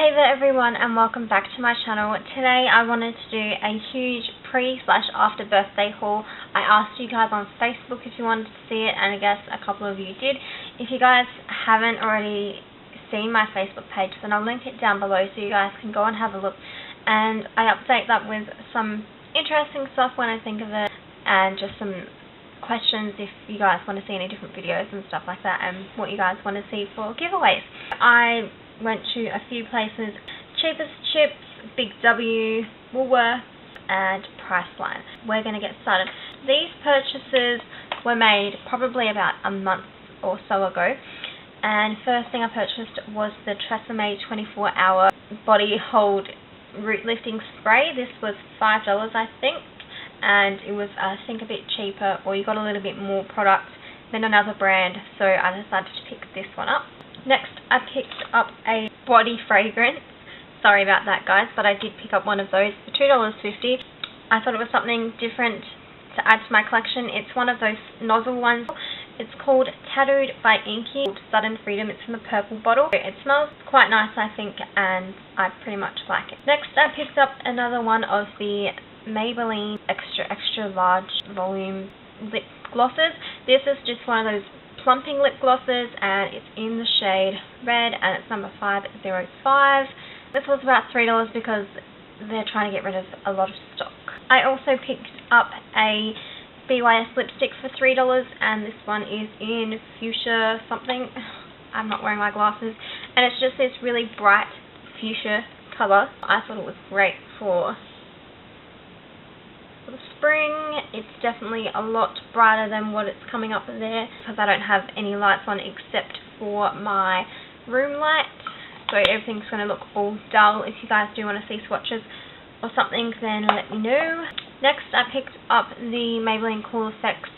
Hey there everyone, and welcome back to my channel. Today I wanted to do a huge pre/after birthday haul. I asked you guys on Facebook if you wanted to see it, and I guess a couple of you did. If you guys haven't already seen my Facebook page, then I'll link it down below so you guys can go and have a look. And I update that with some interesting stuff when I think of it, and just some questions if you guys want to see any different videos and stuff like that, and what you guys want to see for giveaways. I went to a few places: Cheapest Chips, Big W, Woolworths, and Priceline. We're going to get started. These purchases were made probably about a month or so ago, and first thing I purchased was the Tresemme 24-hour body hold root lifting spray. This was $5 I think, and it was I think a bit cheaper, or you got a little bit more product than another brand, so I decided to pick this one up. Next, I picked up a body fragrance. Sorry about that, guys, but I did pick up one of those for $2.50. I thought it was something different to add to my collection. It's one of those nozzle ones. It's called Tattooed by Inky, Sudden Freedom. It's in a purple bottle. It smells quite nice, I think, and I pretty much like it. Next, I picked up another one of the Maybelline extra large volume lip glosses. This is just one of those plumping lip glosses, and it's in the shade Red, and it's number 505. This was about $3 because they're trying to get rid of a lot of stock. I also picked up a BYS lipstick for $3, and this one is in fuchsia something. I'm not wearing my glasses, and it's just this really bright fuchsia colour. I thought it was great for the spring. It's definitely a lot brighter than what it's coming up there, because I don't have any lights on except for my room light, so everything's going to look all dull. If you guys do want to see swatches or something, then let me know. Next, I picked up the Maybelline Cool Effects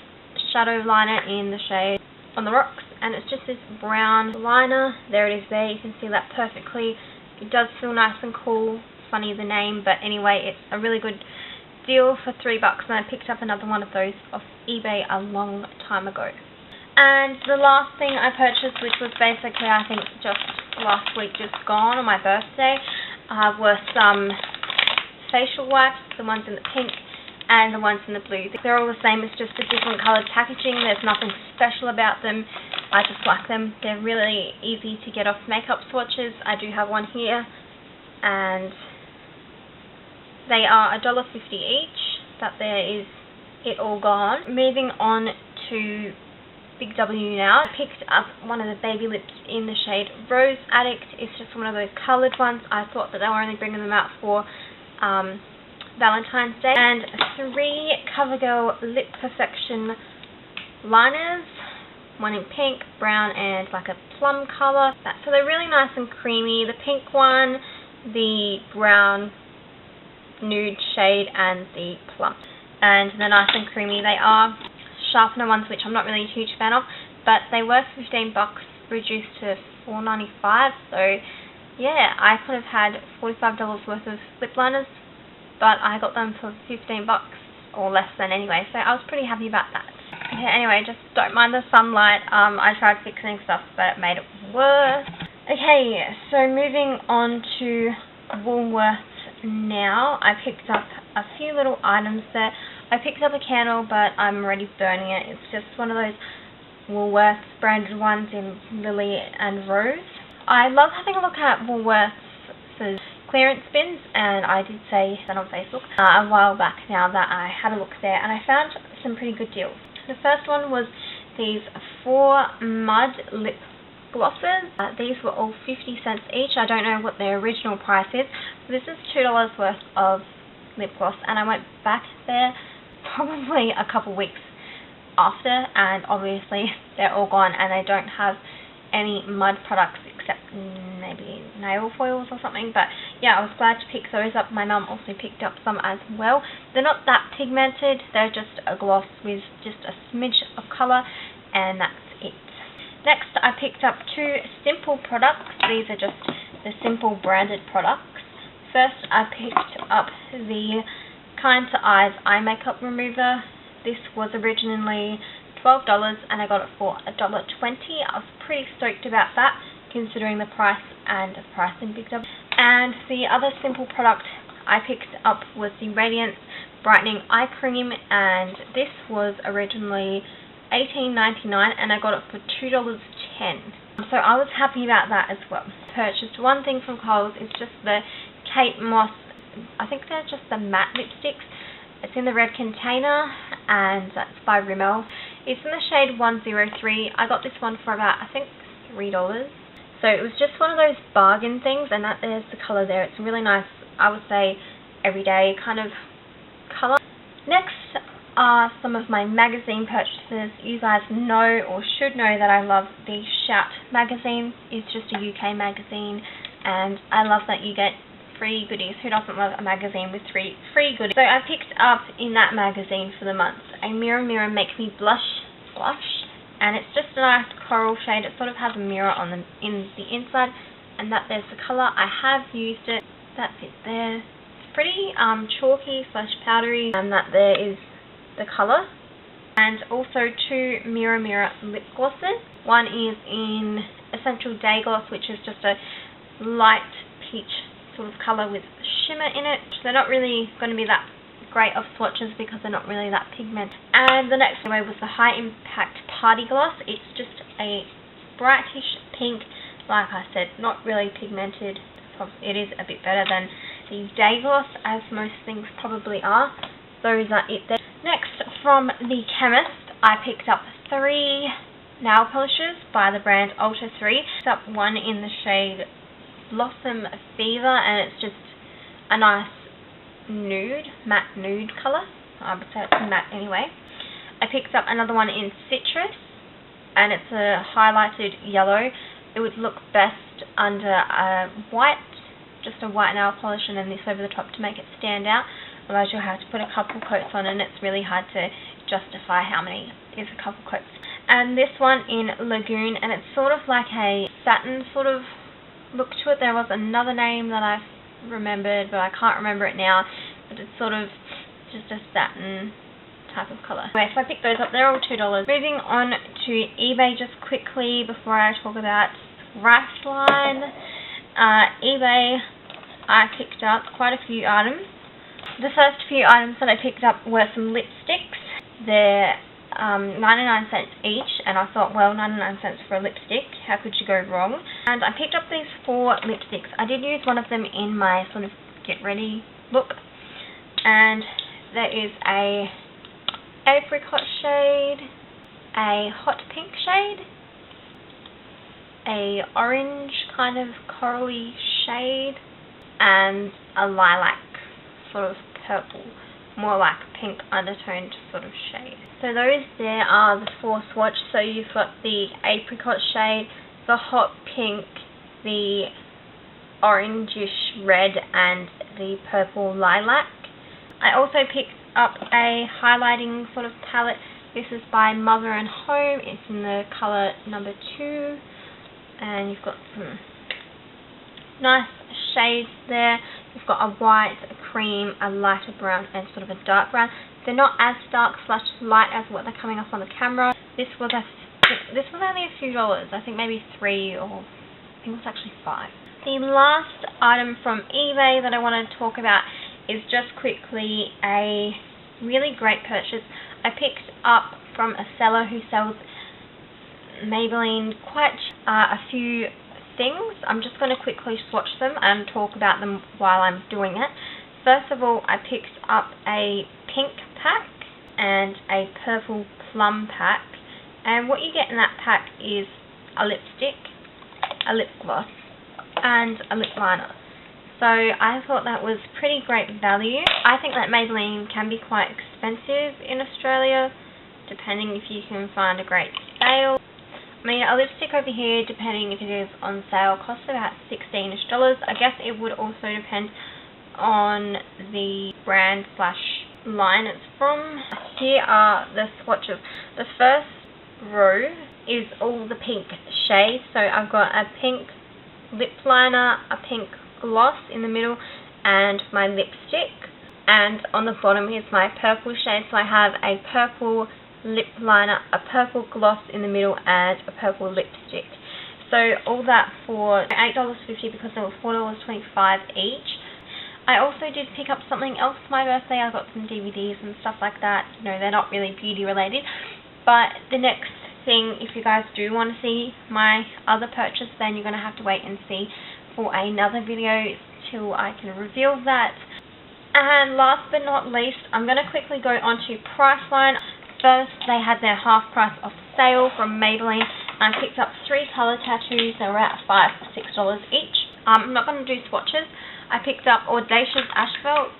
shadow liner in the shade On the Rocks, and it's just this brown liner. There it is there, you can see that perfectly. It does feel nice and cool. Funny the name, but anyway, it's a really good deal for $3, and I picked up another one of those off eBay a long time ago. And the last thing I purchased, which was basically I think just last week, just gone on my birthday, were some facial wipes, the ones in the pink and the ones in the blue. They're all the same, it's just a different coloured packaging. There's nothing special about them. I just like them. They're really easy to get off makeup swatches. I do have one here, and they are $1.50 each. That there is it all gone. Moving on to Big W now. I picked up one of the baby lips in the shade Rose Addict. It's just one of those coloured ones. I thought that they were only bringing them out for Valentine's Day. And 3 CoverGirl Lip Perfection liners. One in pink, brown, and like a plum colour. So they're really nice and creamy. The pink one, the brown nude shade, and the plum. And they're nice and creamy. They are sharpener ones, which I'm not really a huge fan of, but they were $15, reduced to $4.95. So yeah, I could have had $45 worth of lip liners, but I got them for $15 or less than anyway, so I was pretty happy about that. Okay, anyway, just don't mind the sunlight. I tried fixing stuff, but it made it worse. Okay, so moving on to Woolworths now. I picked up a few little items there. I picked up a candle, but I'm already burning it. It's just one of those Woolworths branded ones in Lily and Rose. I love having a look at Woolworths' clearance bins, and I did say that on Facebook a while back now that I had a look there, and I found some pretty good deals. The first one was these 4 mud lip glosses. These were all 50 cents each. I don't know what their original price is. This is $2 worth of lip gloss, and I went back there probably a couple weeks after, and obviously they're all gone, and they don't have any mud products except maybe nail foils or something. But yeah, I was glad to pick those up. My mum also picked up some as well. They're not that pigmented, they're just a gloss with just a smidge of colour, and that's it. Next, I picked up 2 Simple products. These are just the Simple branded products. First, I picked up the Kind to Eyes eye makeup remover. This was originally $12, and I got it for $1.20. I was pretty stoked about that, considering the price and the price in Big W. And the other simple product I picked up was the Radiance Brightening Eye Cream, and this was originally $18.99 and I got it for $2.10. So I was happy about that as well. Purchased one thing from Coles. It's just the Kate Moss, I think they're just the matte lipsticks. It's in the red container and that's by Rimmel. It's in the shade 103. I got this one for about, I think, $3. So it was just one of those bargain things, and that there's the colour there. It's really nice, I would say, everyday kind of colour. Next are some of my magazine purchases. You guys know or should know that I love the Shout magazine. It's just a UK magazine, and I love that you get free goodies. Who doesn't love a magazine with free goodies? So I picked up in that magazine for the month a Mirror Mirror Make Me Blush, and it's just a nice coral shade. It sort of has a mirror on in the inside, and that there's the colour. I have used it. That's it there. It's pretty chalky / powdery, and that there is the colour. And also two Mirror Mirror lip glosses. One is in Essential Day Gloss, which is just a light peach sort of colour with shimmer in it. They're not really going to be that great of swatches because they're not really that pigmented. And the next one was the High Impact Party Gloss. It's just a brightish pink, like I said, not really pigmented. It is a bit better than the Day Gloss, as most things probably are. Those are it there. Next, from the chemist, I picked up 3 nail polishes by the brand Ultra 3. Picked up one in the shade Blossom Fever, and it's just a nice nude, matte nude colour. I would say it's matte anyway. I picked up another one in Citrus, and it's a highlighted yellow. It would look best under a white, just a white nail polish, and then this over the top to make it stand out. Otherwise you'll have to put a couple coats on, and it's really hard to justify how many is a couple coats. And this one in Lagoon, and it's sort of like a satin sort of look to it. There was another name that I remembered, but I can't remember it now. But it's sort of just a satin type of colour. Anyway, so I picked those up. They're all $2. Moving on to eBay just quickly before I talk about Priceline. eBay, I picked up quite a few items. The first few items that I picked up were some lipsticks. They're 99 cents each, and I thought, well, 99 cents for a lipstick, how could you go wrong? And I picked up these 4 lipsticks. I did use one of them in my sort of get ready look, and there is a apricot shade, a hot pink shade, a orange kind of corally shade, and a lilac sort of purple, more like pink undertoned sort of shade. So those there are the 4 swatches. So you've got the apricot shade, the hot pink, the orangish red, and the purple lilac. I also picked up a highlighting sort of palette. This is by Mother and Home. It's in the colour number 2, and you've got some nice shades there. You've got a white, a cream, a lighter brown, and sort of a dark brown. They're not as dark / light as what they're coming up on the camera. This was only a few dollars. I think maybe 3, or I think it was actually 5. The last item from eBay that I want to talk about is just quickly a really great purchase. I picked up from a seller who sells Maybelline quite a few things. I'm just going to quickly swatch them and talk about them while I'm doing it. First of all, I picked up a pink pack and a purple plum pack, and what you get in that pack is a lipstick, a lip gloss, and a lip liner. So I thought that was pretty great value. I think that Maybelline can be quite expensive in Australia, depending if you can find a great sale. I mean, a lipstick over here, depending if it is on sale, costs about $16ish. I guess it would also depend on the brand / line it's from. Here are the swatches. The first row is all the pink shades. So I've got a pink lip liner, a pink gloss in the middle, and my lipstick. And on the bottom is my purple shade. So I have a purple lip liner, a purple gloss in the middle, and a purple lipstick. So all that for $8.50 because they were $4.25 each. I also did pick up something else for my birthday. I got some DVDs and stuff like that. You know, they're not really beauty related. But the next thing, if you guys do want to see my other purchase, then you're going to have to wait and see for another video till I can reveal that. And last but not least, I'm going to quickly go on to Priceline. First, they had their half price off sale from Maybelline. I picked up 3 colour tattoos. They were at $5 or $6 each. I'm not going to do swatches. I picked up Audacious Asphalt.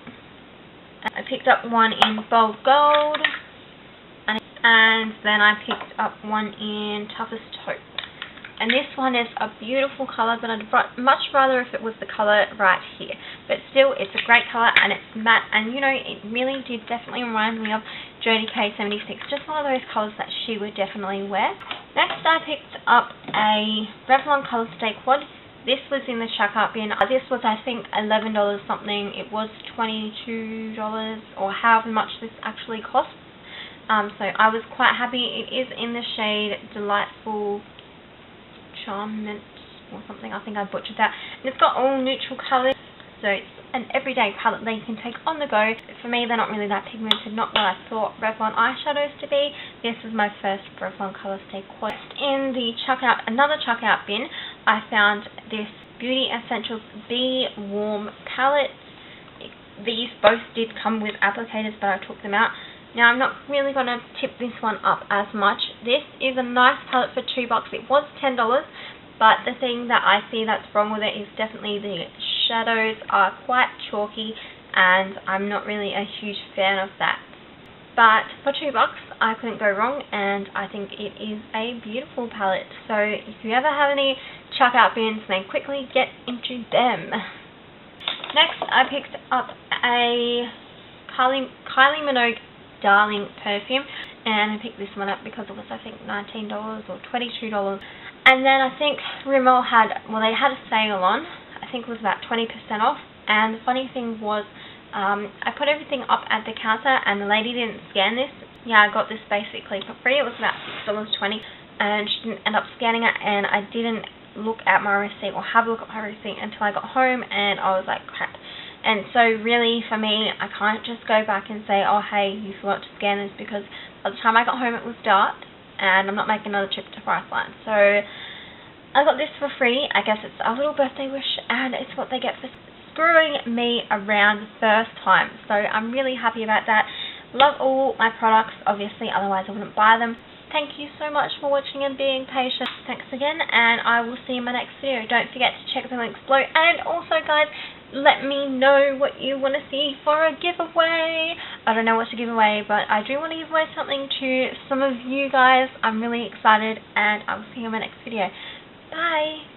I picked up one in Bold Gold. And then I picked up one in Toughest Taupe. And this one is a beautiful colour, but I'd much rather if it was the colour right here. But still, it's a great colour and it's matte. And you know, it really did definitely remind me of Jodie K76. Just one of those colours that she would definitely wear. Next, I picked up a Revlon Colorstay quad. This was in the checkout bin. This was, I think, $11 something. It was $22 or however much this actually costs. So I was quite happy. It is in the shade Delightful Charmant or something. I think I butchered that. And it's got all neutral colours. So it's an everyday palette that you can take on the go. For me, they're not really that pigmented. Not what I thought Revlon eyeshadows to be. This is my first Revlon Colorstay quad. In the checkout, another checkout bin, I found this Beauty Essentials Be Warm palette. These both did come with applicators, but I took them out. Now, I'm not really going to tip this one up as much. This is a nice palette for $2. It was $10, but the thing that I see that's wrong with it is definitely the shadows are quite chalky, and I'm not really a huge fan of that. But for $2, I couldn't go wrong, and I think it is a beautiful palette. So if you ever have any checkout bins, then quickly get into them. Next, I picked up a Kylie Minogue Darling perfume, and I picked this one up because it was, I think, $19 or $22. And then I think Rimmel had, well, they had a sale on. I think it was about 20% off. And the funny thing was, I put everything up at the counter, and the lady didn't scan this. Yeah, I got this basically for free. It was about $6.20, and she didn't end up scanning it, and I didn't look at my receipt or have a look at my receipt until I got home, and I was like, crap. And so really, for me, I can't just go back and say, oh, hey, you forgot to scan this, because by the time I got home, it was dark, and I'm not making another trip to Priceline. So I got this for free. I guess it's a little birthday wish, and it's what they get for screwing me around the first time. So I'm really happy about that. Love all my products, obviously, otherwise I wouldn't buy them. Thank you so much for watching and being patient. Thanks again, and I will see you in my next video. Don't forget to check the links below. And also, guys, let me know what you want to see for a giveaway. I don't know what to give away, but I do want to give away something to some of you guys. I'm really excited, and I will see you in my next video. Bye!